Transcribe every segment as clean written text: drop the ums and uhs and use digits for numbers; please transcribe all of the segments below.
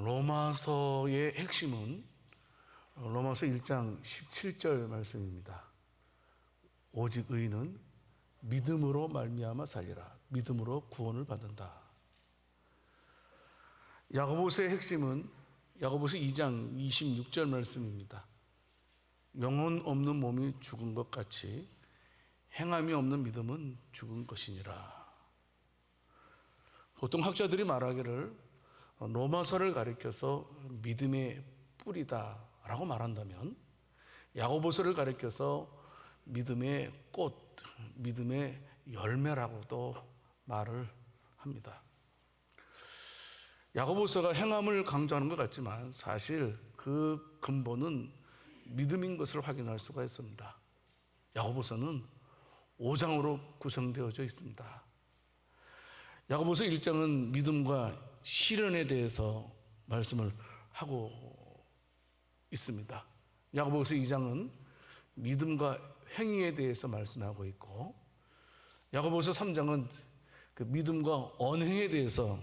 로마서의 핵심은 로마서 1장 17절 말씀입니다. 오직 의인은 믿음으로 말미암아 살리라. 믿음으로 구원을 받는다. 야고보서의 핵심은 야고보서 2장 26절 말씀입니다. 영혼 없는 몸이 죽은 것 같이 행함이 없는 믿음은 죽은 것이니라. 보통 학자들이 말하기를 로마서를 가리켜서 믿음의 뿌리다라고 말한다면 야고보서를 가리켜서 믿음의 꽃, 믿음의 열매라고도 말을 합니다. 야고보서가 행함을 강조하는 것 같지만 사실 그 근본은 믿음인 것을 확인할 수가 있습니다. 야고보서는 5장으로 구성되어져 있습니다. 야고보서 1장은 믿음과 실현에 대해서 말씀을 하고 있습니다. 야고보서 2장은 믿음과 행위에 대해서 말씀하고 있고, 야고보서 3장은 그 믿음과 언행에 대해서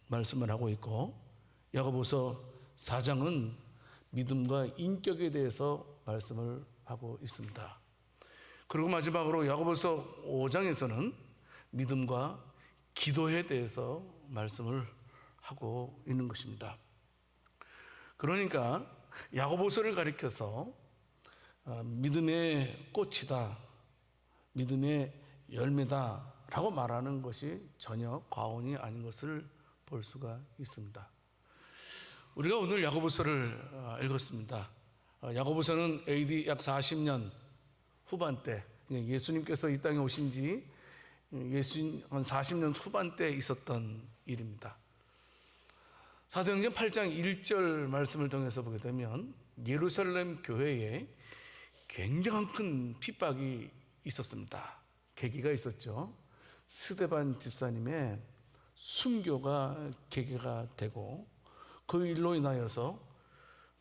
말씀을 하고 있고, 야고보서 4장은 믿음과 인격에 대해서 말씀을 하고 있습니다. 그리고 마지막으로 야고보서 5장에서는 믿음과 기도에 대해서 말씀을 하고 있는 것입니다. 그러니까 야고보서를 가리켜서 믿음의 꽃이다, 믿음의 열매다 라고 말하는 것이 전혀 과언이 아닌 것을 볼 수가 있습니다. 우리가 오늘 야고보서를 읽었습니다. 야고보서는 AD 약 40년 후반때, 예수님께서 이 땅에 오신 지 한 40년 후반때 있었던 일입니다. 사도행전 8장 1절 말씀을 통해서 보게 되면 예루살렘 교회에 굉장한 큰 핍박이 있었습니다. 계기가 있었죠. 스데반 집사님의 순교가 계기가 되고, 그 일로 인하여서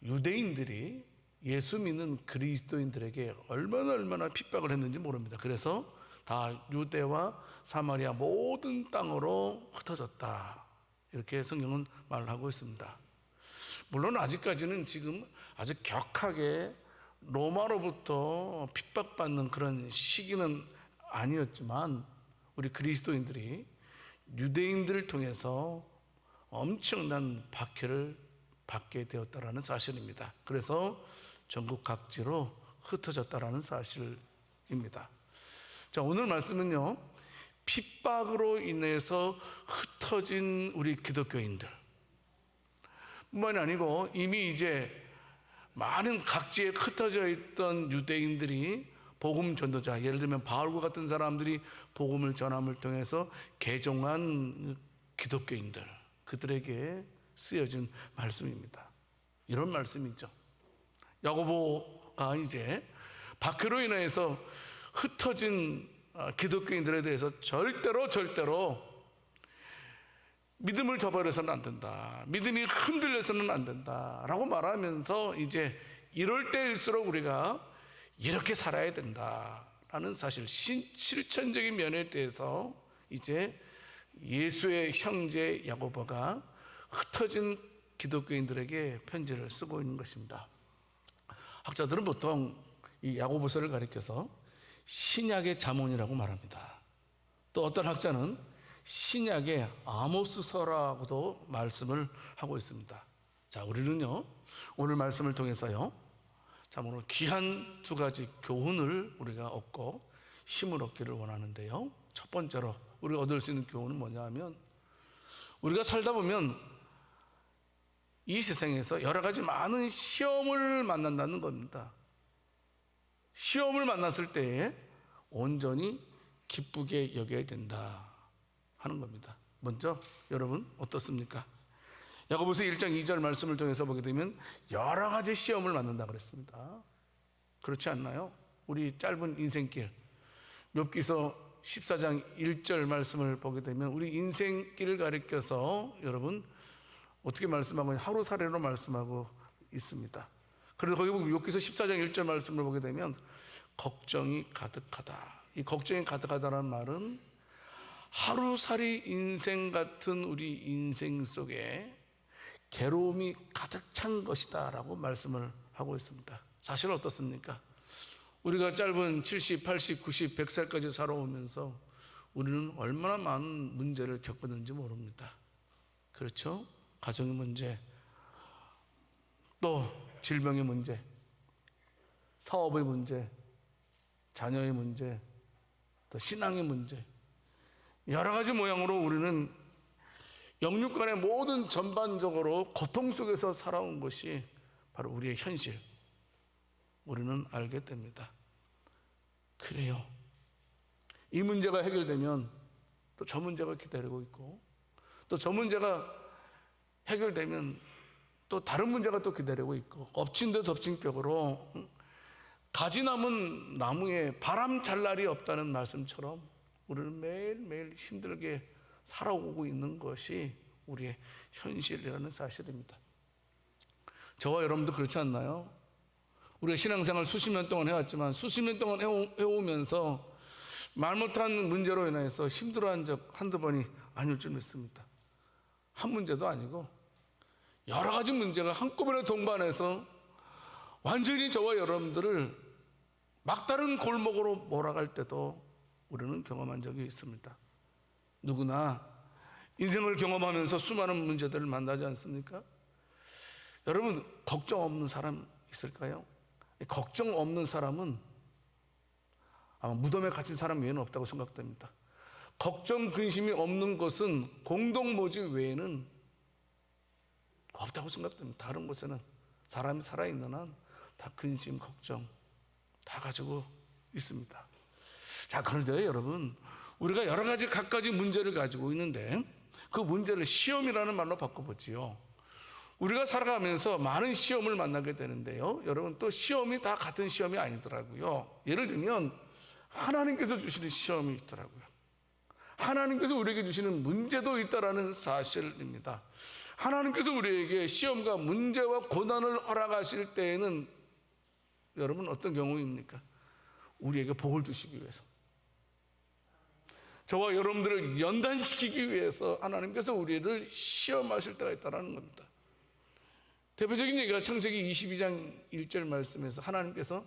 유대인들이 예수 믿는 그리스도인들에게 얼마나 핍박을 했는지 모릅니다. 그래서 다 유대와 사마리아 모든 땅으로 흩어졌다, 이렇게 성경은 말하고 있습니다. 물론 아직까지는 지금 아주 격하게 로마로부터 핍박받는 그런 시기는 아니었지만 우리 그리스도인들이 유대인들을 통해서 엄청난 박해를 받게 되었다라는 사실입니다. 그래서 전국 각지로 흩어졌다라는 사실입니다. 자, 오늘 말씀은요, 핍박으로 인해서 흩어진 우리 기독교인들 뿐만이 아니고 이미 이제 많은 각지에 흩어져 있던 유대인들이 복음 전도자, 예를 들면 바울과 같은 사람들이 복음을 전함을 통해서 개종한 기독교인들, 그들에게 쓰여진 말씀입니다. 이런 말씀이죠. 야고보가 이제 박해로 인해서 흩어진 기독교인들에 대해서 절대로 믿음을 저버려서는 안 된다, 믿음이 흔들려서는 안 된다 라고 말하면서 이제 이럴 때일수록 우리가 이렇게 살아야 된다라는 사실, 실천적인 면에 대해서 이제 예수의 형제 야고보가 흩어진 기독교인들에게 편지를 쓰고 있는 것입니다. 학자들은 보통 이 야고보서를 가리켜서 신약의 잠언이라고 말합니다. 또 어떤 학자는 신약의 아모스서라고도 말씀을 하고 있습니다. 자, 우리는요, 오늘 말씀을 통해서요, 참으로 귀한 두 가지 교훈을 우리가 얻고 힘을 얻기를 원하는데요, 첫 번째로 우리가 얻을 수 있는 교훈은 뭐냐 하면, 우리가 살다 보면 이 세상에서 여러 가지 많은 시험을 만난다는 겁니다. 시험을 만났을 때에 온전히 기쁘게 여겨야 된다 하는 겁니다. 먼저 여러분 어떻습니까? 야고보서 1장 2절 말씀을 통해서 보게 되면 여러 가지 시험을 만난다 그랬습니다. 그렇지 않나요? 우리 짧은 인생길, 욥기서 14장 1절 말씀을 보게 되면 우리 인생길을 가리켜서 여러분 어떻게 말씀하고 하루살이로 말씀하고 있습니다. 그래서 거기 보면 욥기서 14장 1절 말씀을 보게 되면 걱정이 가득하다. 이 걱정이 가득하다는 말은 하루살이 인생 같은 우리 인생 속에 괴로움이 가득 찬 것이다 라고 말씀을 하고 있습니다. 사실 어떻습니까? 우리가 짧은 70, 80, 90, 100살까지 살아오면서 우리는 얼마나 많은 문제를 겪었는지 모릅니다. 그렇죠? 가정의 문제, 또 질병의 문제, 사업의 문제, 자녀의 문제, 또 신앙의 문제, 여러 가지 모양으로 우리는 영육간의 모든 전반적으로 고통 속에서 살아온 것이 바로 우리의 현실, 우리는 알게 됩니다. 그래요. 이 문제가 해결되면 또 저 문제가 기다리고 있고, 또 저 문제가 해결되면 또 다른 문제가 또 기다리고 있고, 엎친 데 덮친 격으로 가지 남은 나무에 바람 잘 날이 없다는 말씀처럼 우리는 매일매일 힘들게 살아오고 있는 것이 우리의 현실이라는 사실입니다. 저와 여러분도 그렇지 않나요? 우리가 신앙생활 수십 년 동안 해왔지만 수십 년 동안 해오면서 말 못한 문제로 인해서 힘들어한 적 한두 번이 아닐 줄 믿습니다. 한 문제도 아니고 여러 가지 문제가 한꺼번에 동반해서 완전히 저와 여러분들을 막다른 골목으로 몰아갈 때도 우리는 경험한 적이 있습니다. 누구나 인생을 경험하면서 수많은 문제들을 만나지 않습니까? 여러분, 걱정 없는 사람 있을까요? 걱정 없는 사람은 아마 무덤에 갇힌 사람 외에는 없다고 생각됩니다. 걱정, 근심이 없는 것은 공동모지 외에는 없다고 생각됩니다. 다른 곳에는 사람이 살아있는 한 다 근심, 걱정 다 가지고 있습니다. 자, 그런데 여러분, 우리가 여러 가지 갖가지 문제를 가지고 있는데 그 문제를 시험이라는 말로 바꿔보지요. 우리가 살아가면서 많은 시험을 만나게 되는데요, 여러분, 또 시험이 다 같은 시험이 아니더라고요. 예를 들면 하나님께서 주시는 시험이 있더라고요. 하나님께서 우리에게 주시는 문제도 있다라는 사실입니다. 하나님께서 우리에게 시험과 문제와 고난을 허락하실 때에는 여러분 어떤 경우입니까? 우리에게 복을 주시기 위해서, 저와 여러분들을 연단시키기 위해서 하나님께서 우리를 시험하실 때가 있다는 겁니다. 대표적인 얘기가 창세기 22장 1절 말씀에서 하나님께서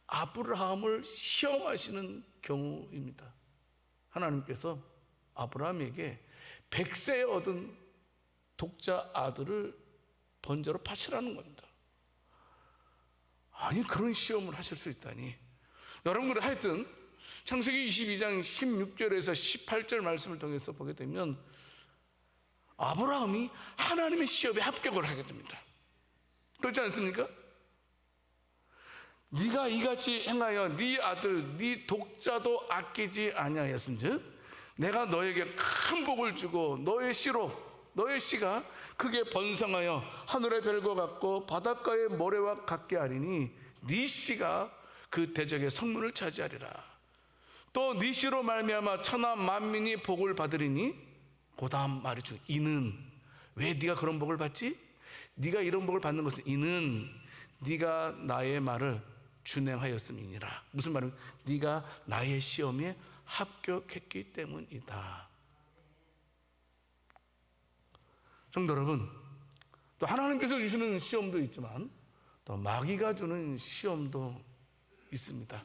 아브라함을 시험하시는 경우입니다. 하나님께서 아브라함에게 100세에 얻은 독자 아들을 번제로 바치라는 겁니다. 아니, 그런 시험을 하실 수 있다니. 여러분들 하여튼 창세기 22장 16절에서 18절 말씀을 통해서 보게 되면 아브라함이 하나님의 시험에 합격을 하게 됩니다. 그렇지 않습니까? 네가 이같이 행하여 네 아들 네 독자도 아끼지 아니하였은즉 내가 너에게 큰 복을 주고 너의 씨가 크게 번성하여 하늘의 별과 같고 바닷가의 모래와 같게 하리니 네 씨가 그 대적의 성문을 차지하리라. 또 네 씨로 말미암아 천하 만민이 복을 받으리니, 그 다음 말이죠. 이는, 왜 네가 그런 복을 받지? 네가 이런 복을 받는 것은 이는 네가 나의 말을 준행하였음이니라. 무슨 말이냐? 네가 나의 시험에 합격했기 때문이다. 성도 여러분, 또 하나님께서 주시는 시험도 있지만 또 마귀가 주는 시험도 있습니다.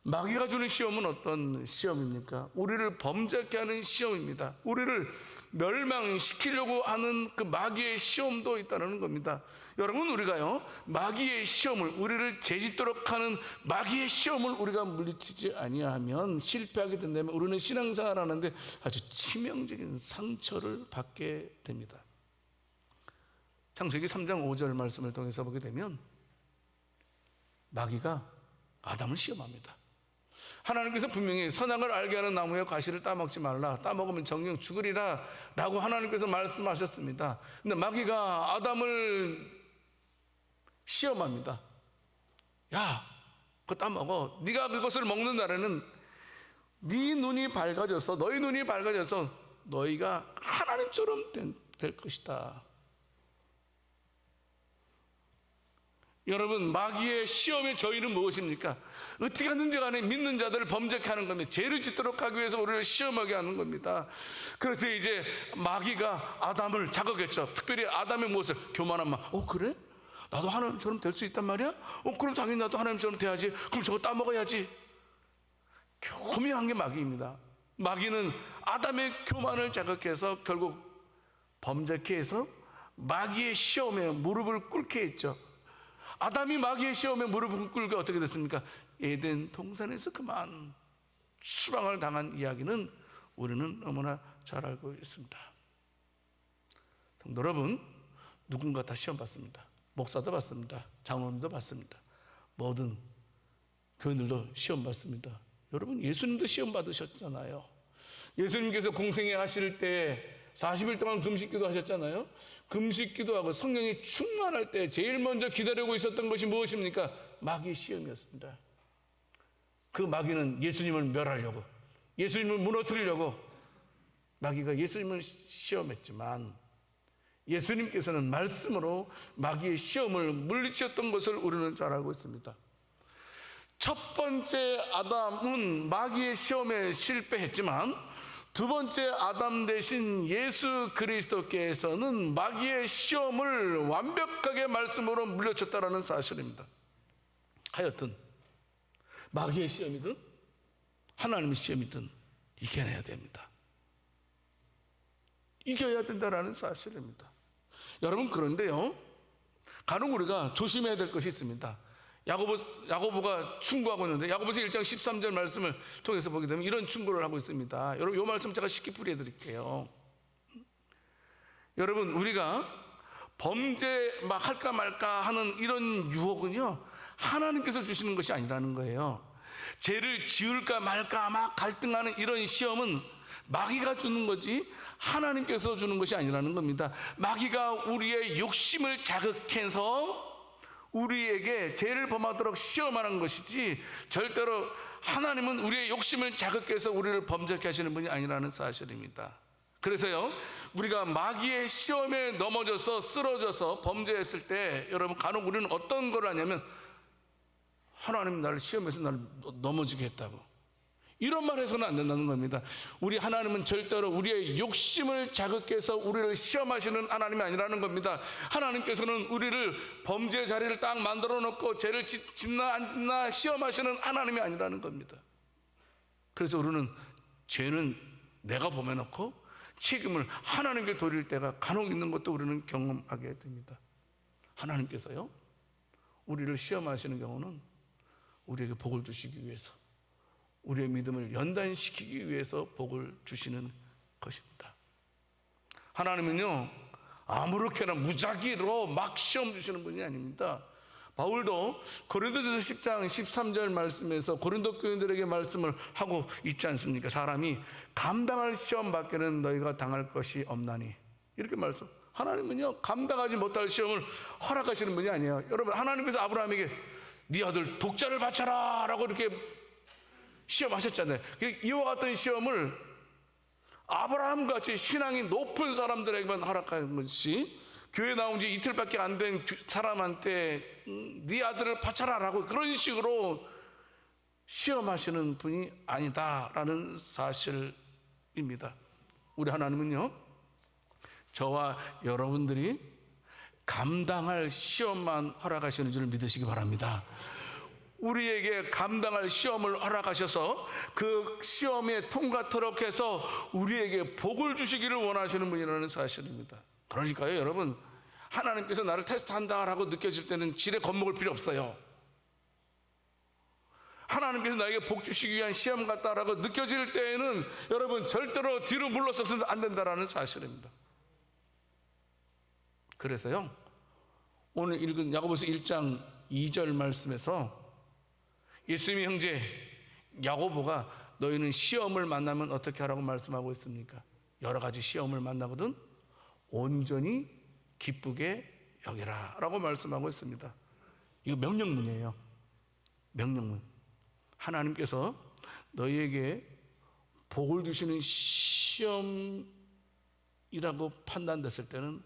마귀가 주는 시험은 어떤 시험입니까? 우리를 범죄케 하는 시험입니다. 우리를 멸망시키려고 하는 그 마귀의 시험도 있다는 겁니다. 여러분, 우리가요, 마귀의 시험을, 우리를 죄짓도록 하는 마귀의 시험을 우리가 물리치지 아니하면, 실패하게 된다면 우리는 신앙생활 하는데 아주 치명적인 상처를 받게 됩니다. 창세기 3장 5절 말씀을 통해서 보게 되면 마귀가 아담을 시험합니다. 하나님께서 분명히 선악을 알게 하는 나무의 과실을 따먹지 말라, 따먹으면 정령 죽으리라 라고 하나님께서 말씀하셨습니다. 근데 마귀가 아담을 시험합니다. 야, 그거 따먹어. 네가 그것을 먹는 날에는 네 눈이 밝아져서, 너희 눈이 밝아져서 너희가 하나님처럼 될 것이다. 여러분, 마귀의 시험의 저희는 무엇입니까? 어떻게 하든지 간에 믿는 자들을 범죄케 하는 겁니다. 죄를 짓도록 하기 위해서 우리를 시험하게 하는 겁니다. 그래서 이제 마귀가 아담을 자극했죠. 특별히 아담의 무엇을? 교만한 마. 그래? 나도 하나님처럼 될 수 있단 말이야? 그럼 당연히 나도 하나님처럼 돼야지. 그럼 저거 따먹어야지. 교묘한 게 마귀입니다. 마귀는 아담의 교만을 자극해서 결국 범죄케 해서 마귀의 시험에 무릎을 꿇게 했죠. 아담이 마귀의 시험에 무릎을 꿇게 어떻게 됐습니까? 에덴 동산에서 그만 추방을 당한 이야기는 우리는 너무나 잘 알고 있습니다. 성도 여러분, 누군가 다 시험 받습니다. 목사도 받습니다. 장로님도 받습니다. 모든 교인들도 시험 받습니다. 여러분, 예수님도 시험 받으셨잖아요. 예수님께서 공생애 하실 때 40일 동안 금식기도 하셨잖아요. 금식기도하고 성령이 충만할 때 제일 먼저 기다리고 있었던 것이 무엇입니까? 마귀의 시험이었습니다. 그 마귀는 예수님을 멸하려고, 예수님을 무너뜨리려고 마귀가 예수님을 시험했지만 예수님께서는 말씀으로 마귀의 시험을 물리치셨던 것을 우리는 잘 알고 있습니다. 첫 번째 아담은 마귀의 시험에 실패했지만 두 번째 아담 대신 예수 그리스도께서는 마귀의 시험을 완벽하게 말씀으로 물리쳤다라는 사실입니다. 하여튼 마귀의 시험이든 하나님의 시험이든 이겨내야 됩니다. 이겨야 된다라는 사실입니다. 여러분, 그런데요, 간혹 우리가 조심해야 될 것이 있습니다. 야고보가 충고하고 있는데 야고보서 1장 13절 말씀을 통해서 보게 되면 이런 충고를 하고 있습니다. 여러분, 이 말씀 제가 쉽게 풀이해 드릴게요. 여러분, 우리가 범죄 막 할까 말까 하는 이런 유혹은요, 하나님께서 주시는 것이 아니라는 거예요. 죄를 지을까 말까 막 갈등하는 이런 시험은 마귀가 주는 거지 하나님께서 주는 것이 아니라는 겁니다. 마귀가 우리의 욕심을 자극해서 우리에게 죄를 범하도록 시험하는 것이지 절대로 하나님은 우리의 욕심을 자극해서 우리를 범죄케 하시는 분이 아니라는 사실입니다. 그래서요, 우리가 마귀의 시험에 넘어져서 쓰러져서 범죄했을 때 여러분, 간혹 우리는 어떤 걸 하냐면 하나님 나를 시험해서 나를 넘어지게 했다고, 이런 말 해서는 안 된다는 겁니다. 우리 하나님은 절대로 우리의 욕심을 자극해서 우리를 시험하시는 하나님이 아니라는 겁니다. 하나님께서는 우리를 범죄의 자리를 딱 만들어 놓고 죄를 짓나 안 짓나 시험하시는 하나님이 아니라는 겁니다. 그래서 우리는 죄는 내가 범해놓고 책임을 하나님께 돌릴 때가 간혹 있는 것도 우리는 경험하게 됩니다. 하나님께서요, 우리를 시험하시는 경우는 우리에게 복을 주시기 위해서, 우리의 믿음을 연단시키기 위해서 복을 주시는 것입니다. 하나님은요, 아무렇게나 무작위로 막 시험 주시는 분이 아닙니다. 바울도 고린도전서 10장 13절 말씀에서 고린도 교인들에게 말씀을 하고 있지 않습니까? 사람이 감당할 시험 밖에는 너희가 당할 것이 없나니, 이렇게 말씀. 하나님은요, 감당하지 못할 시험을 허락하시는 분이 아니에요. 여러분, 하나님께서 아브라함에게 네 아들 독자를 바쳐라 라고 이렇게 시험하셨잖아요. 이와 같은 시험을 아브라함같이 신앙이 높은 사람들에게만 허락하는 것이, 교회 나온 지 이틀밖에 안 된 사람한테 네 아들을 바쳐라 라고 그런 식으로 시험하시는 분이 아니다라는 사실입니다. 우리 하나님은요, 저와 여러분들이 감당할 시험만 허락하시는 줄 믿으시기 바랍니다. 우리에게 감당할 시험을 허락하셔서 그 시험에 통과토록 해서 우리에게 복을 주시기를 원하시는 분이라는 사실입니다. 그러니까요, 여러분, 하나님께서 나를 테스트한다라고 느껴질 때는 지레 겁먹을 필요 없어요. 하나님께서 나에게 복 주시기 위한 시험 같다라고 느껴질 때에는 여러분, 절대로 뒤로 물러서서는 안 된다라는 사실입니다. 그래서요, 오늘 읽은 야고보서 1장 2절 말씀에서 예수님의 형제 야고보가 너희는 시험을 만나면 어떻게 하라고 말씀하고 있습니까? 여러 가지 시험을 만나거든 온전히 기쁘게 여기라 라고 말씀하고 있습니다. 이거 명령문이에요. 명령문. 하나님께서 너희에게 복을 주시는 시험이라고 판단됐을 때는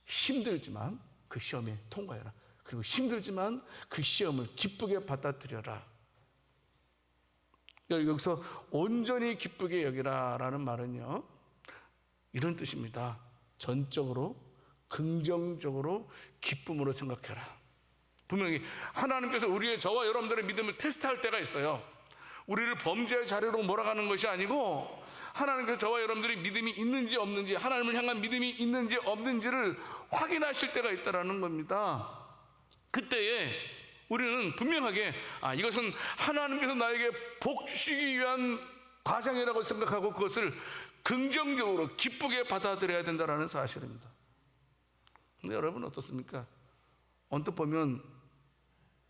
힘들지만 그 시험에 통과해라. 그리고 힘들지만 그 시험을 기쁘게 받아들여라. 여기서 온전히 기쁘게 여기라라는 말은요, 이런 뜻입니다. 전적으로 긍정적으로 기쁨으로 생각해라. 분명히 하나님께서 저와 여러분들의 믿음을 테스트할 때가 있어요. 우리를 범죄의 자리로 몰아가는 것이 아니고 하나님께서 저와 여러분들이 믿음이 있는지 없는지, 하나님을 향한 믿음이 있는지 없는지를 확인하실 때가 있다는 겁니다. 그때에 우리는 분명하게 이것은 하나님께서 나에게 복 주시기 위한 과정이라고 생각하고 그것을 긍정적으로 기쁘게 받아들여야 된다는 사실입니다. 근데 여러분 어떻습니까? 언뜻 보면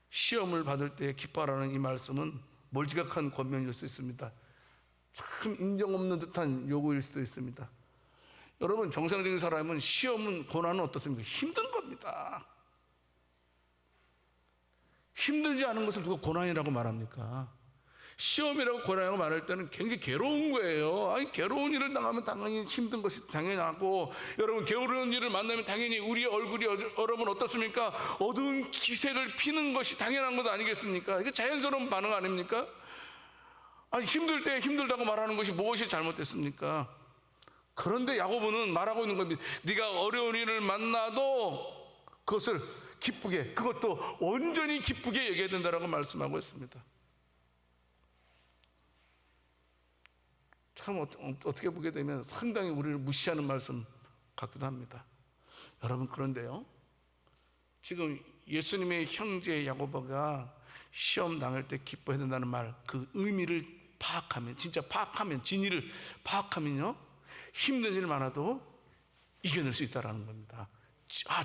시험을 받을 때 기뻐하라는 이 말씀은 몰지각한 권면일 수 있습니다. 참 인정 없는 듯한 요구일 수도 있습니다. 여러분, 정상적인 사람은 시험은, 고난은 어떻습니까? 힘든 겁니다. 힘들지 않은 것을 누가 고난이라고 말합니까? 시험이라고 고난이라고 말할 때는 굉장히 괴로운 거예요. 괴로운 일을 당하면 당연히 힘든 것이 당연하고, 여러분 괴로운 일을 만나면 당연히 우리의 얼굴이 여러분 어떻습니까? 어두운 기색을 피는 것이 당연한 것 아니겠습니까? 이게 자연스러운 반응 아닙니까? 힘들 때 힘들다고 말하는 것이 무엇이 잘못됐습니까? 그런데 야고보는 말하고 있는 겁니다. 네가 어려운 일을 만나도 그것을 기쁘게, 그것도 온전히 기쁘게 여겨야 된다라고 말씀하고 있습니다. 참 어떻게 보게 되면 상당히 우리를 무시하는 말씀 같기도 합니다. 여러분, 그런데요, 지금 예수님의 형제 야고보가 시험 당할 때 기뻐해야 된다는 말, 그 의미를 파악하면, 진짜 파악하면, 진리를 파악하면요, 힘든 일 많아도 이겨낼 수 있다는 겁니다.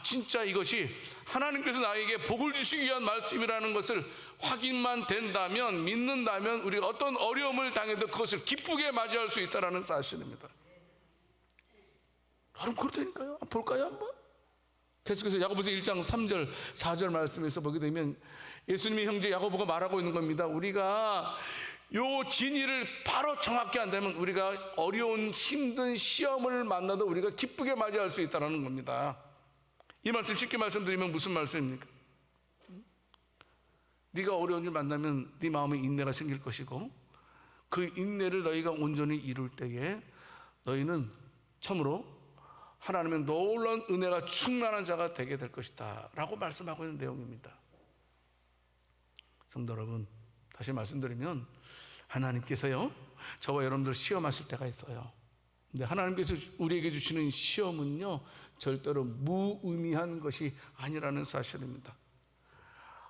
진짜 이것이 하나님께서 나에게 복을 주시기 위한 말씀이라는 것을 확인만 된다면, 믿는다면 우리가 어떤 어려움을 당해도 그것을 기쁘게 맞이할 수 있다는 사실입니다. 여러분, 그렇다니까요. 볼까요 한번? 계속해서 야고보서 1장 3절 4절 말씀에서 보게 되면 예수님의 형제 야고보가 말하고 있는 겁니다. 우리가 요 진리를 바로 정확히 한다면 우리가 어려운 힘든 시험을 만나도 우리가 기쁘게 맞이할 수 있다는 겁니다. 이 말씀 쉽게 말씀드리면 무슨 말씀입니까? 네가 어려운 일 만나면 네 마음에 인내가 생길 것이고, 그 인내를 너희가 온전히 이룰 때에 너희는 참으로 하나님의 놀라운 은혜가 충만한 자가 되게 될 것이다 라고 말씀하고 있는 내용입니다. 성도 여러분, 다시 말씀드리면 하나님께서요, 저와 여러분들 시험하실 때가 있어요. 근데 하나님께서 우리에게 주시는 시험은요, 절대로 무의미한 것이 아니라는 사실입니다.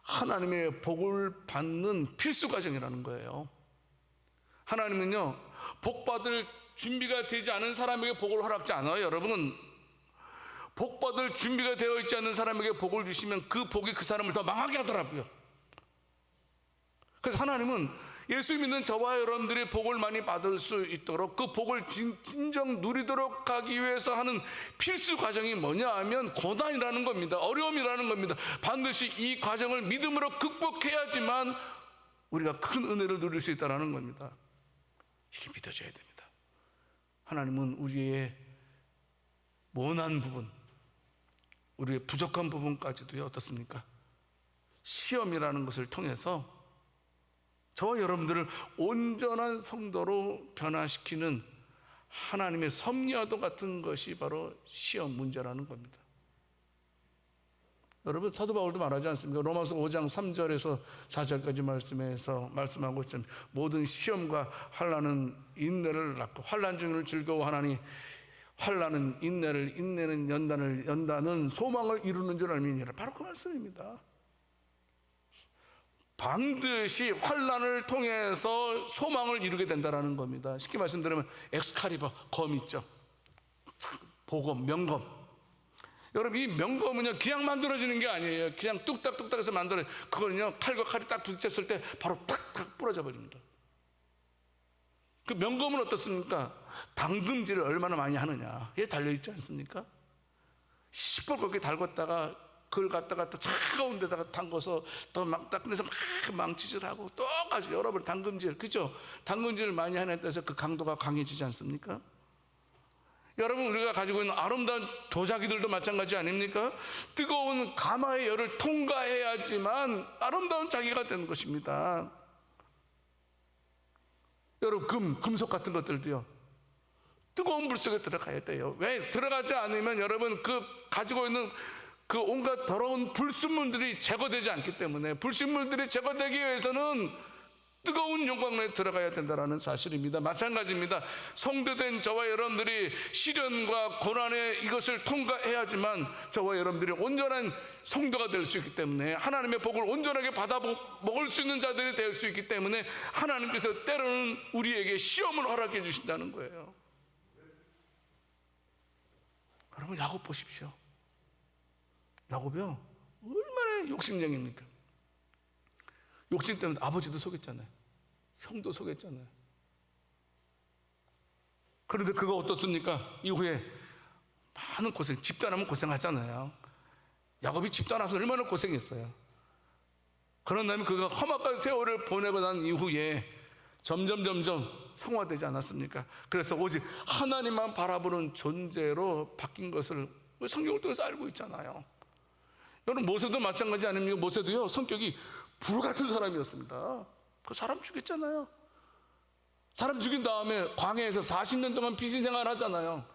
하나님의 복을 받는 필수 과정이라는 거예요. 하나님은요, 복 받을 준비가 되지 않은 사람에게 복을 허락지 않아요. 여러분, 복 받을 준비가 되어 있지 않은 사람에게 복을 주시면 그 복이 그 사람을 더 망하게 하더라고요. 그래서 하나님은 예수 믿는 저와 여러분들이 복을 많이 받을 수 있도록, 그 복을 진정 누리도록 하기 위해서 하는 필수 과정이 뭐냐 하면 고난이라는 겁니다. 어려움이라는 겁니다. 반드시 이 과정을 믿음으로 극복해야지만 우리가 큰 은혜를 누릴 수 있다는 겁니다. 이게 믿어져야 됩니다. 하나님은 우리의 모난 부분, 우리의 부족한 부분까지도 어떻습니까? 시험이라는 것을 통해서 저와 여러분들을 온전한 성도로 변화시키는 하나님의 섭리와도 같은 것이 바로 시험 문제라는 겁니다. 여러분, 사도 바울도 말하지 않습니까? 로마서 5장 3절에서 4절까지 말씀하고 있지만, 모든 시험과 환난은 인내를 낳고 환난 중을 즐거워하나니 환난은 인내를, 인내는 연단을, 연단은 소망을 이루는 줄 알미니라. 바로 그 말씀입니다. 반드시 환난을 통해서 소망을 이루게 된다는 겁니다. 쉽게 말씀드리면 엑스칼리버, 검 있죠. 보검, 명검. 여러분, 이 명검은요, 그냥 만들어지는 게 아니에요. 그냥 뚝딱뚝딱해서 만들어요. 그거는요, 칼과 칼이 딱 부딪혔을 때 바로 탁탁 부러져 버립니다. 그 명검은 어떻습니까? 담금질을 얼마나 많이 하느냐에 달려있지 않습니까? 시뻘겋게 달궜다가 그걸 갖다가 또 차가운 데다가 담궈서 또 막 닦으면서 막 망치질하고 또 가지고 여러분 담금질, 그죠? 담금질을 많이 하는 데서 그 강도가 강해지지 않습니까? 여러분, 우리가 가지고 있는 아름다운 도자기들도 마찬가지 아닙니까? 뜨거운 가마의 열을 통과해야지만 아름다운 자기가 되는 것입니다. 여러분, 금속 같은 것들도요, 뜨거운 불 속에 들어가야 돼요. 왜? 들어가지 않으면 여러분, 그 가지고 있는 그 온갖 더러운 불순물들이 제거되지 않기 때문에, 불순물들이 제거되기 위해서는 뜨거운 용광로에 들어가야 된다는 사실입니다. 마찬가지입니다. 성도된 저와 여러분들이 시련과 고난의 이것을 통과해야지만 저와 여러분들이 온전한 성도가 될 수 있기 때문에, 하나님의 복을 온전하게 받아 먹을 수 있는 자들이 될 수 있기 때문에 하나님께서 때로는 우리에게 시험을 허락해 주신다는 거예요. 여러분, 야곱 보십시오. 야곱이요, 얼마나 욕심쟁입니까? 욕심 때문에 아버지도 속였잖아요. 형도 속였잖아요. 그런데 그거 어떻습니까? 이후에 많은 고생, 집단하면 고생하잖아요. 야곱이 집단하면서 얼마나 고생했어요. 그런 다음에 그가 험악한 세월을 보내고 난 이후에 점점 성화되지 않았습니까? 그래서 오직 하나님만 바라보는 존재로 바뀐 것을 성경을 통해서 알고 있잖아요. 여러분, 모세도 마찬가지 아닙니까? 모세도요, 성격이 불같은 사람이었습니다. 그 사람 죽였잖아요. 사람 죽인 다음에 광야에서 40년 동안 피신 생활을 하잖아요.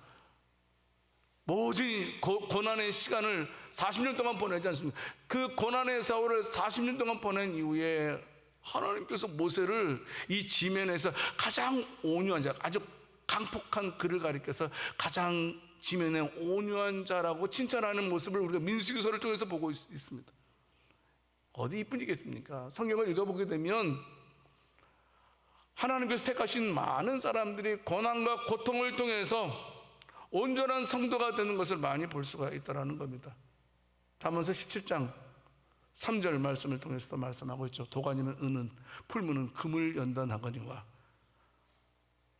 모진 고난의 시간을 40년 동안 보내지 않습니까? 그 고난의 세월을 40년 동안 보낸 이후에 하나님께서 모세를 이 지면에서 가장 온유한 자, 아주 강폭한 그를 가리켜서 가장 지면에 온유한 자라고 칭찬하는 모습을 우리가 민수기서를 통해서 보고 있습니다. 어디 이쁘시겠습니까? 성경을 읽어보게 되면 하나님께서 택하신 많은 사람들이 고난과 고통을 통해서 온전한 성도가 되는 것을 많이 볼 수가 있다는 겁니다. 잠언서 17장 3절 말씀을 통해서도 말씀하고 있죠. 도가니는 은은, 풀무는 금을 연단하거니와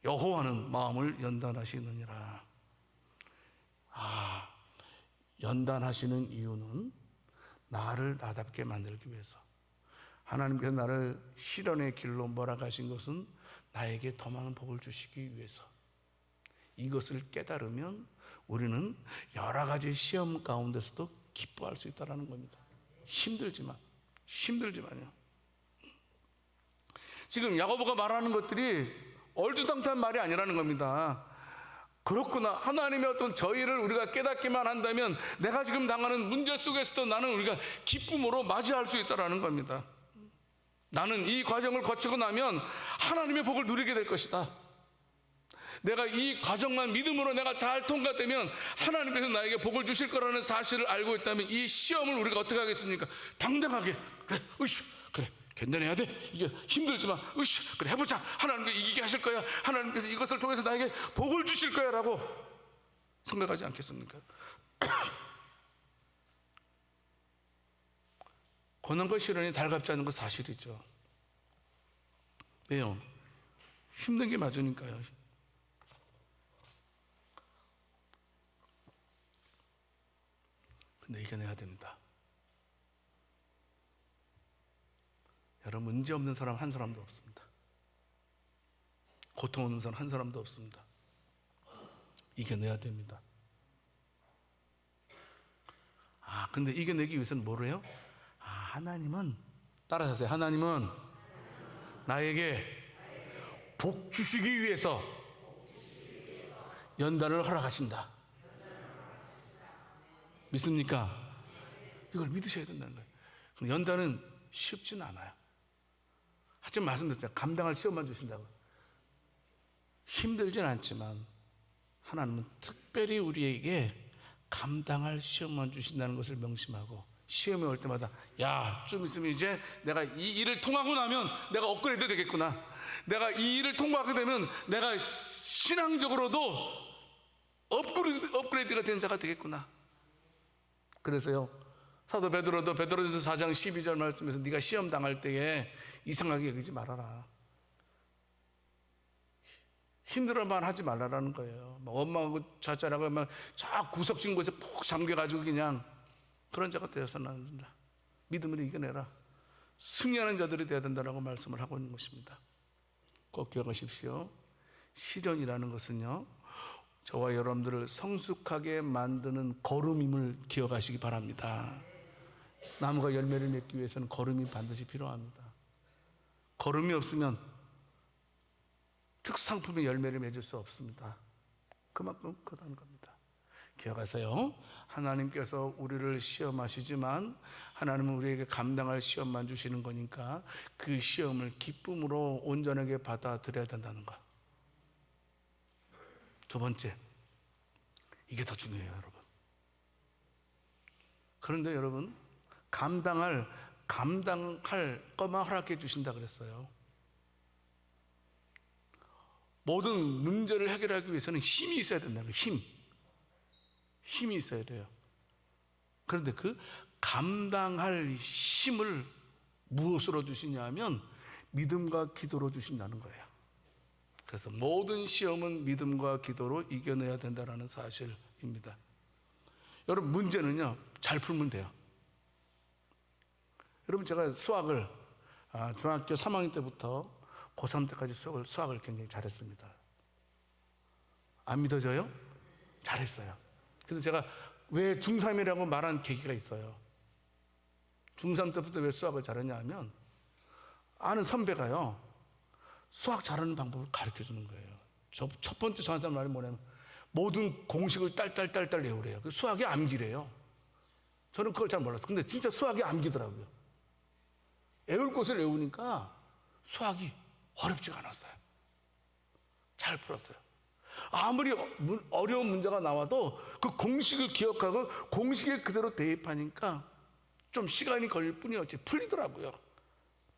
여호와는 마음을 연단하시느니라. 연단하시는 이유는 나를 나답게 만들기 위해서, 하나님께서 나를 시련의 길로 몰아가신 것은 나에게 더 많은 복을 주시기 위해서. 이것을 깨달으면 우리는 여러 가지 시험 가운데서도 기뻐할 수 있다는 겁니다. 힘들지만요. 지금 야고보가 말하는 것들이 얼토당토한 말이 아니라는 겁니다. 그렇구나, 하나님의 어떤 저희를 우리가 깨닫기만 한다면 내가 지금 당하는 문제 속에서도 나는 우리가 기쁨으로 맞이할 수 있다는 겁니다. 나는 이 과정을 거치고 나면 하나님의 복을 누리게 될 것이다. 내가 이 과정만 믿음으로 내가 잘 통과되면 하나님께서 나에게 복을 주실 거라는 사실을 알고 있다면 이 시험을 우리가 어떻게 하겠습니까? 당당하게, 그래, 그래, 견뎌내야 돼. 이게 힘들지만 그래, 해보자. 하나님께서 이기게 하실 거야. 하나님께서 이것을 통해서 나에게 복을 주실 거야 라고 생각하지 않겠습니까? 고난과 시련이 달갑지 않은 건 사실이죠. 왜요? 힘든 게 맞으니까요. 근데 이겨내야 됩니다. 여러분, 문제 없는 사람 한 사람도 없습니다. 고통 없는 사람 한 사람도 없습니다. 이겨내야 됩니다. 근데 이겨내기 위해서는 뭐를 해요? 하나님은, 따라하세요. 하나님은 나에게 복 주시기 위해서 연단을 허락하신다. 믿습니까? 이걸 믿으셔야 된다는 거예요. 연단은 쉽지는 않아요. 하지만 말씀드렸잖아요. 감당할 시험만 주신다고. 힘들진 않지만 하나님은 특별히 우리에게 감당할 시험만 주신다는 것을 명심하고, 시험이 올 때마다 좀 있으면 이제 내가 이 일을 통하고 나면 내가 업그레이드 되겠구나. 내가 이 일을 통과하게 되면 내가 신앙적으로도 업그레이드가 된 자가 되겠구나. 그래서요, 사도 베드로도 베드로전서 4장 12절 말씀에서 네가 시험 당할 때에 이상하게 여기지 말아라. 힘들어만 하지 말라라는 거예요. 엄마하고 자자라고 저 구석진 곳에 푹 잠겨가지고 그냥 그런 자가 되어서는 안 된다. 믿음으로 이겨내라. 승리하는 자들이 되어야 된다라고 말씀을 하고 있는 것입니다. 꼭 기억하십시오. 시련이라는 것은요, 저와 여러분들을 성숙하게 만드는 걸음임을 기억하시기 바랍니다. 나무가 열매를 맺기 위해서는 걸음이 반드시 필요합니다. 걸음이 없으면 특상품의 열매를 맺을 수 없습니다. 그만큼 크다는 겁니다. 기억하세요. 하나님께서 우리를 시험하시지만 하나님은 우리에게 감당할 시험만 주시는 거니까 그 시험을 기쁨으로 온전하게 받아들여야 된다는 것. 두 번째, 이게 더 중요해요, 여러분. 그런데 여러분, 감당할 것만 허락해 주신다 그랬어요. 모든 문제를 해결하기 위해서는 힘이 있어야 된다는 거예요. 힘이 있어야 돼요. 그런데 그 감당할 힘을 무엇으로 주시냐면 믿음과 기도로 주신다는 거예요. 그래서 모든 시험은 믿음과 기도로 이겨내야 된다는 사실입니다. 여러분, 문제는요, 잘 풀면 돼요. 여러분, 제가 수학을 중학교 3학년 때부터 고3 때까지 수학을 굉장히 잘했습니다. 안 믿어져요? 잘했어요. 근데 제가 왜 중3이라고 말한 계기가 있어요. 중3 때부터 왜 수학을 잘했냐 하면 아는 선배가요, 수학 잘하는 방법을 가르쳐 주는 거예요. 첫 번째 저한테 말이 뭐냐면 모든 공식을 딸딸 외우래요. 그 수학이 암기래요. 저는 그걸 잘 몰랐어요. 근데 진짜 수학이 암기더라고요. 외울 것을 외우니까 수학이 어렵지가 않았어요. 잘 풀었어요. 아무리 어려운 문제가 나와도 그 공식을 기억하고 공식에 그대로 대입하니까 좀 시간이 걸릴 뿐이었지 풀리더라고요.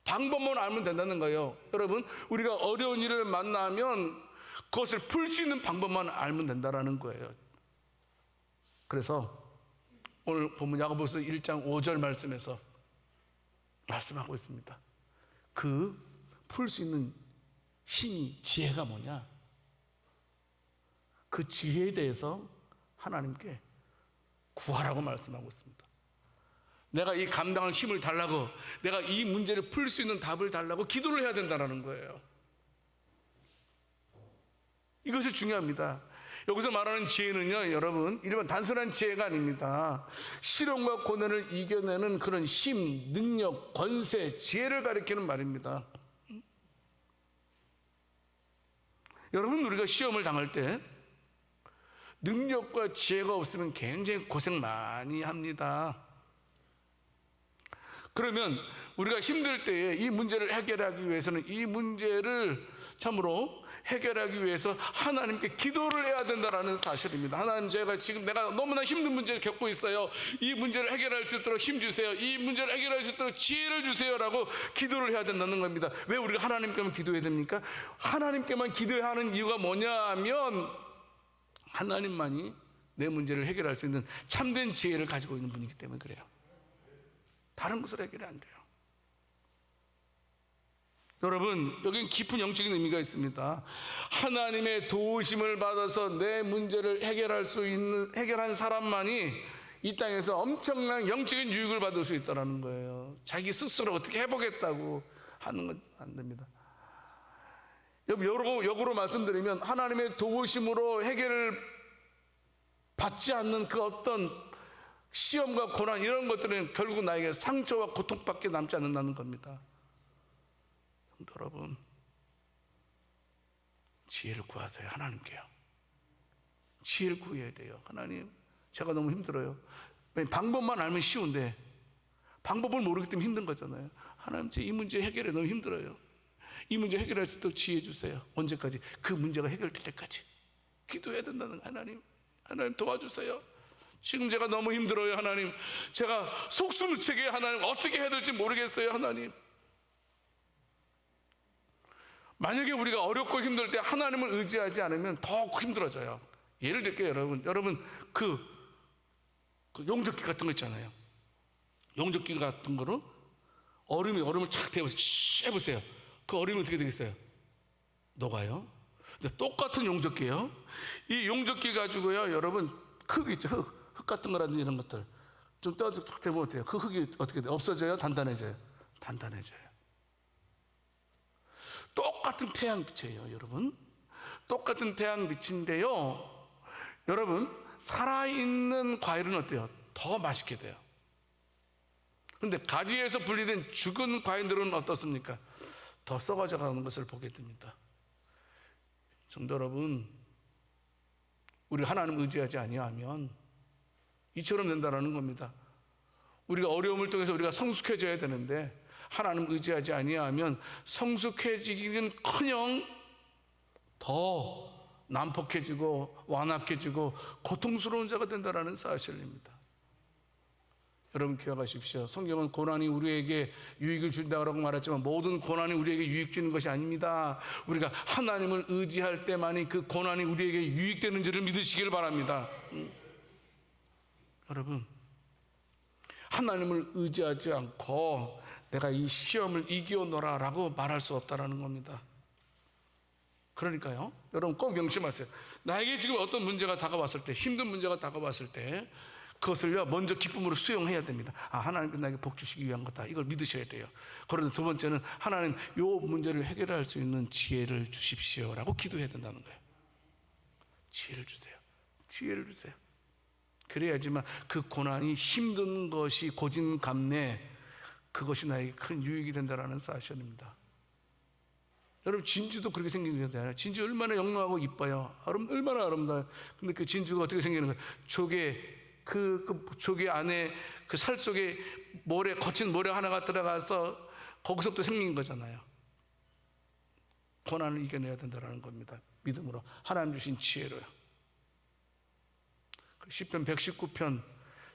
방법만 알면 된다는 거예요. 여러분, 우리가 어려운 일을 만나면 그것을 풀 수 있는 방법만 알면 된다는 거예요. 그래서 오늘 본문 야고보서 1장 5절 말씀에서 말씀하고 있습니다. 그 풀 수 있는 힘이, 지혜가 뭐냐? 그 지혜에 대해서 하나님께 구하라고 말씀하고 있습니다. 내가 이 감당할 힘을 달라고, 내가 이 문제를 풀 수 있는 답을 달라고 기도를 해야 된다는 거예요. 이것이 중요합니다. 여기서 말하는 지혜는요, 여러분, 일반 단순한 지혜가 아닙니다. 시련과 고난을 이겨내는 그런 힘, 능력, 권세, 지혜를 가리키는 말입니다. 여러분, 우리가 시험을 당할 때 능력과 지혜가 없으면 굉장히 고생 많이 합니다. 그러면 우리가 힘들 때에 이 문제를 해결하기 위해서는 이 문제를 참으로 해결하기 위해서 하나님께 기도를 해야 된다는 사실입니다. 하나님, 내가 너무나 힘든 문제를 겪고 있어요. 이 문제를 해결할 수 있도록 힘 주세요. 이 문제를 해결할 수 있도록 지혜를 주세요라고 기도를 해야 된다는 겁니다. 왜 우리가 하나님께만 기도해야 됩니까? 하나님께만 기도해야 하는 이유가 뭐냐 하면 하나님만이 내 문제를 해결할 수 있는 참된 지혜를 가지고 있는 분이기 때문에 그래요. 다른 것으로 해결이 안 돼요. 여러분, 여기는 깊은 영적인 의미가 있습니다. 하나님의 도우심을 받아서 내 문제를 해결한 사람만이 이 땅에서 엄청난 영적인 유익을 받을 수 있다는 거예요. 자기 스스로 어떻게 해보겠다고 하는 건 안 됩니다. 역으로 말씀드리면 하나님의 도우심으로 해결을 받지 않는 그 어떤 시험과 고난, 이런 것들은 결국 나에게 상처와 고통밖에 남지 않는다는 겁니다. 여러분, 지혜를 구하세요. 하나님께요. 지혜를 구해야 돼요. 하나님, 제가 너무 힘들어요. 방법만 알면 쉬운데 방법을 모르기 때문에 힘든 거잖아요. 하나님, 이 문제 해결에 너무 힘들어요. 이 문제 해결할 수 있도록 지혜 주세요. 언제까지? 그 문제가 해결될 때까지 기도해야 된다는 거예요. 하나님 도와주세요. 지금 제가 너무 힘들어요. 하나님, 제가 속수무책에 하나님 어떻게 해야 될지 모르겠어요. 하나님, 만약에 우리가 어렵고 힘들 때 하나님을 의지하지 않으면 더 힘들어져요. 예를 들게요. 여러분 그 용접기 같은 거 있잖아요. 용접기 같은 거로 얼음을 착 대보세요. 해보세요. 그 얼음이 어떻게 되겠어요? 녹아요. 근데 똑같은 용접기예요. 이 용접기 가지고요, 여러분, 흙 있죠. 흙 같은 거라든지 이런 것들 좀 떠서 착 대면 어때요? 그 흙이 어떻게 돼요? 없어져요? 단단해져요? 단단해져요. 똑같은 태양빛이에요, 여러분. 똑같은 태양빛인데요, 여러분, 살아있는 과일은 어때요? 더 맛있게 돼요. 그런데 가지에서 분리된 죽은 과일들은 어떻습니까? 더 썩어져 가는 것을 보게 됩니다. 성도 여러분, 우리 하나님 의지하지 아니하면 이처럼 된다는 겁니다. 우리가 어려움을 통해서 우리가 성숙해져야 되는데 하나님 의지하지 아니하면 성숙해지기는커녕 더 난폭해지고 완악해지고 고통스러운 자가 된다는 사실입니다. 여러분 기억하십시오. 성경은 고난이 우리에게 유익을 준다고 말했지만 모든 고난이 우리에게 유익 주는 것이 아닙니다. 우리가 하나님을 의지할 때만이 그 고난이 우리에게 유익되는 줄을 믿으시길 바랍니다. 여러분, 하나님을 의지하지 않고 내가 이 시험을 이겨노라 라고 말할 수 없다는 겁니다. 그러니까요, 여러분 꼭 명심하세요. 나에게 지금 어떤 문제가 다가왔을 때, 힘든 문제가 다가왔을 때 그것을요 먼저 기쁨으로 수용해야 됩니다. 하나님께 나에게 복 주시기 위한 거다, 이걸 믿으셔야 돼요. 그런데 두 번째는 하나님 이 문제를 해결할 수 있는 지혜를 주십시오 라고 기도해야 된다는 거예요. 지혜를 주세요. 지혜를 주세요. 그래야지만 그 고난이 힘든 것이 고진감래, 그것이 나에게 큰 유익이 된다는 사실입니다. 여러분, 진주도 그렇게 생긴 거잖아요. 진주 얼마나 영롱하고 이뻐요. 얼마나 아름다워요. 근데 그 진주가 어떻게 생기는 거예요? 그 조개 안에 그 살 속에 거친 모래 하나가 들어가서 거기서부터 생긴 거잖아요. 고난을 이겨내야 된다는 겁니다. 믿음으로, 하나님 주신 지혜로요. 시편 119편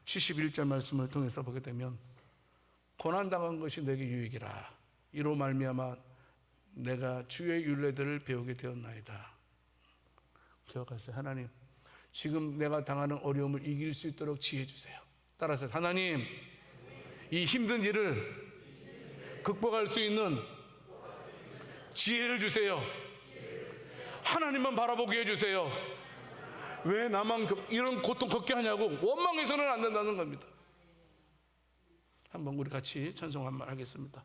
71절 말씀을 통해서 보게 되면 고난당한 것이 내게 유익이라, 이로 말미암아 내가 주의 율례들을 배우게 되었나이다. 기억하세요. 하나님, 지금 내가 당하는 어려움을 이길 수 있도록 지혜 주세요. 따라서 하나님, 이 힘든 일을 극복할 수 있는 지혜를 주세요. 하나님만 바라보게 해주세요. 왜 나만 이런 고통 겪게 하냐고 원망해서는 안 된다는 겁니다. 한번 우리 같이 찬송 한번 하겠습니다.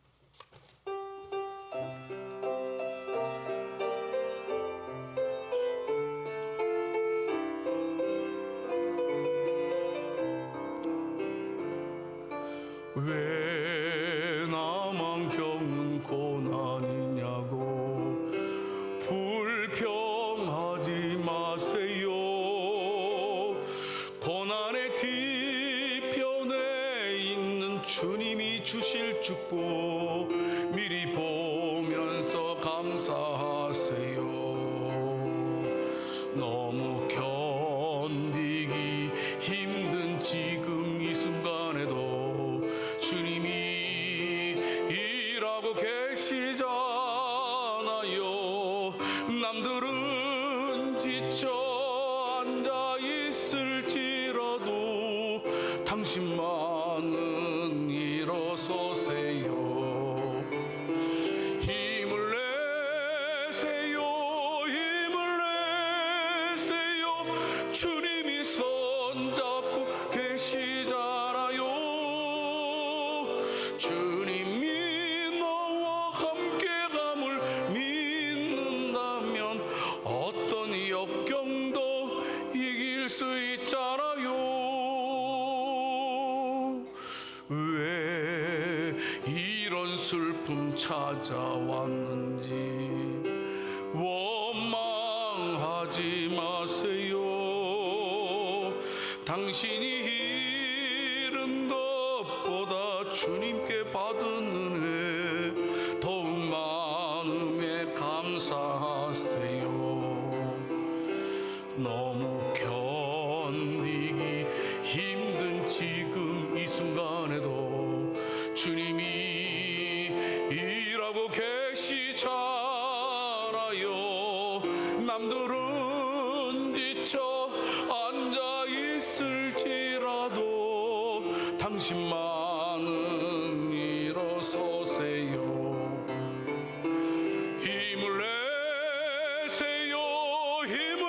왜 나만 겪는 고난이냐고 불평하지 마세요. 고난의 뒤편에 있는 주님이 주실 축복 미리 보면서 감사하세요. 너무 견디기 힘든 지금 이 순간에도 주님이 일하고 계시잖아요. 남들은 지쳐 앉아 있을지라도 당신만은 일어서세요. 힘을 내세요. 힘을 내세요. 주님이 손잡고 계시잖아요. 주님이 너와 함께감을 믿는다면 어떤 역경도 이길 수 있잖아요. 왜 이런 슬픔 찾아왔는지 원망하지 마세요. 당신이 잃은 것보다 주님께 받은 은혜 더욱 많음에 감사하세요. 너무 견디기 힘든 지금 이 순간에도 주님이 일하고 계시잖아요. 남들은 지쳐 앉아 있을지라도 당신만은 일어서세요. 힘을 내세요. 힘을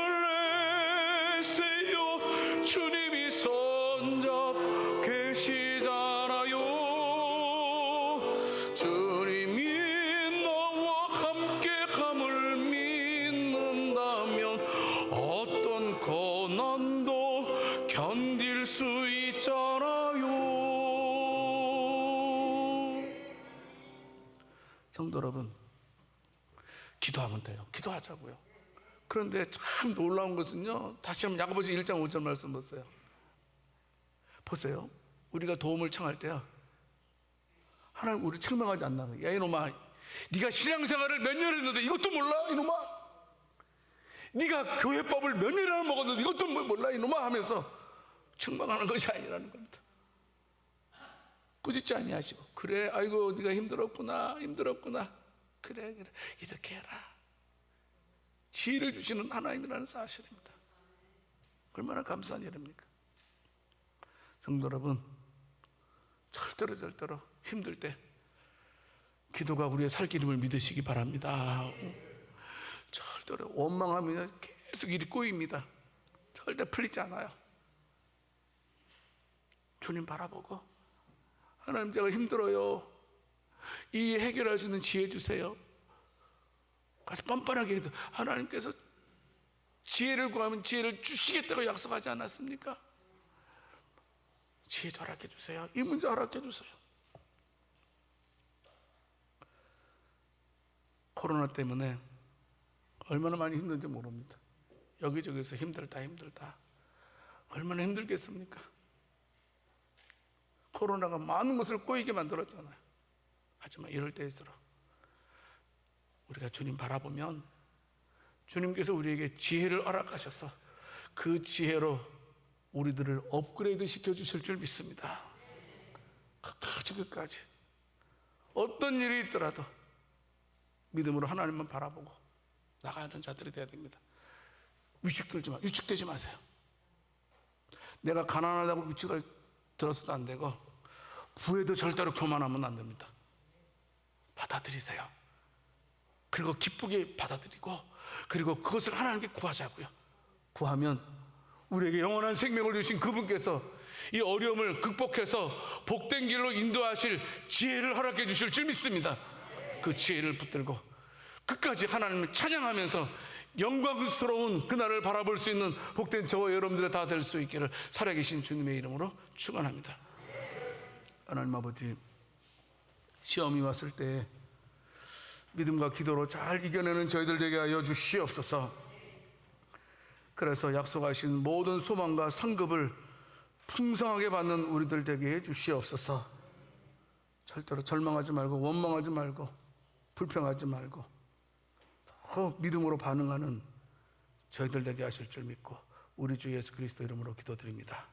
내세요. 주님이 손잡고 계시잖아요. 주님이 너와 함께감을 믿는다면 어떤 고난 성도 여러분, 기도하면 돼요. 기도하자고요. 그런데 참 놀라운 것은요, 다시 한번 야고보서 1장 5절 말씀 보세요. 보세요. 우리가 도움을 청할 때야 하나님 우리 책망하지 않나. 야 이놈아, 네가 신앙생활을 몇 년 했는데 이것도 몰라 이놈아. 네가 교회법을 몇 년이나 먹었는데 이것도 몰라 이놈아 하면서 책망하는 것이 아니라는 겁니다. 꾸짖지 아니하시고, 그래 아이고 네가 힘들었구나 그래 이렇게 해라. 지혜를 주시는 하나님이라는 사실입니다. 얼마나 감사한 일입니까? 성도 여러분, 절대로 힘들 때 기도가 우리의 살기름을 믿으시기 바랍니다. 절대로 원망하면 계속 일이 꼬입니다. 절대 풀리지 않아요. 주님 바라보고, 하나님 제가 힘들어요, 이 해결할 수 있는 지혜 주세요. 아주 뻔뻔하게 해도 하나님께서 지혜를 구하면 지혜를 주시겠다고 약속하지 않았습니까? 지혜 허락해 주세요. 이 문제 허락해 주세요. 코로나 때문에 얼마나 많이 힘든지 모릅니다. 여기저기서 힘들다 얼마나 힘들겠습니까? 코로나가 많은 것을 꼬이게 만들었잖아요. 하지만 이럴 때일수록 우리가 주님 바라보면 주님께서 우리에게 지혜를 허락하셔서 그 지혜로 우리들을 업그레이드 시켜주실 줄 믿습니다. 끝까지 어떤 일이 있더라도 믿음으로 하나님만 바라보고 나가는 자들이 되어야 됩니다. 위축되지 마세요. 내가 가난하다고 위축을 들어서도 안 되고, 부에도 절대로 교만하면 안 됩니다. 받아들이세요. 그리고 기쁘게 받아들이고, 그리고 그것을 하나님께 구하자고요. 구하면 우리에게 영원한 생명을 주신 그분께서 이 어려움을 극복해서 복된 길로 인도하실 지혜를 허락해 주실 줄 믿습니다. 그 지혜를 붙들고 끝까지 하나님을 찬양하면서 영광스러운 그날을 바라볼 수 있는 복된 저와 여러분들이 다 될 수 있기를 살아계신 주님의 이름으로 축원합니다. 하나님 아버지, 시험이 왔을 때 믿음과 기도로 잘 이겨내는 저희들 되게 하여 주시옵소서. 그래서 약속하신 모든 소망과 상급을 풍성하게 받는 우리들 되게 해 주시옵소서. 절대로 절망하지 말고 원망하지 말고 불평하지 말고 믿음으로 반응하는 저희들 되게 하실 줄 믿고 우리 주 예수 그리스도 이름으로 기도드립니다.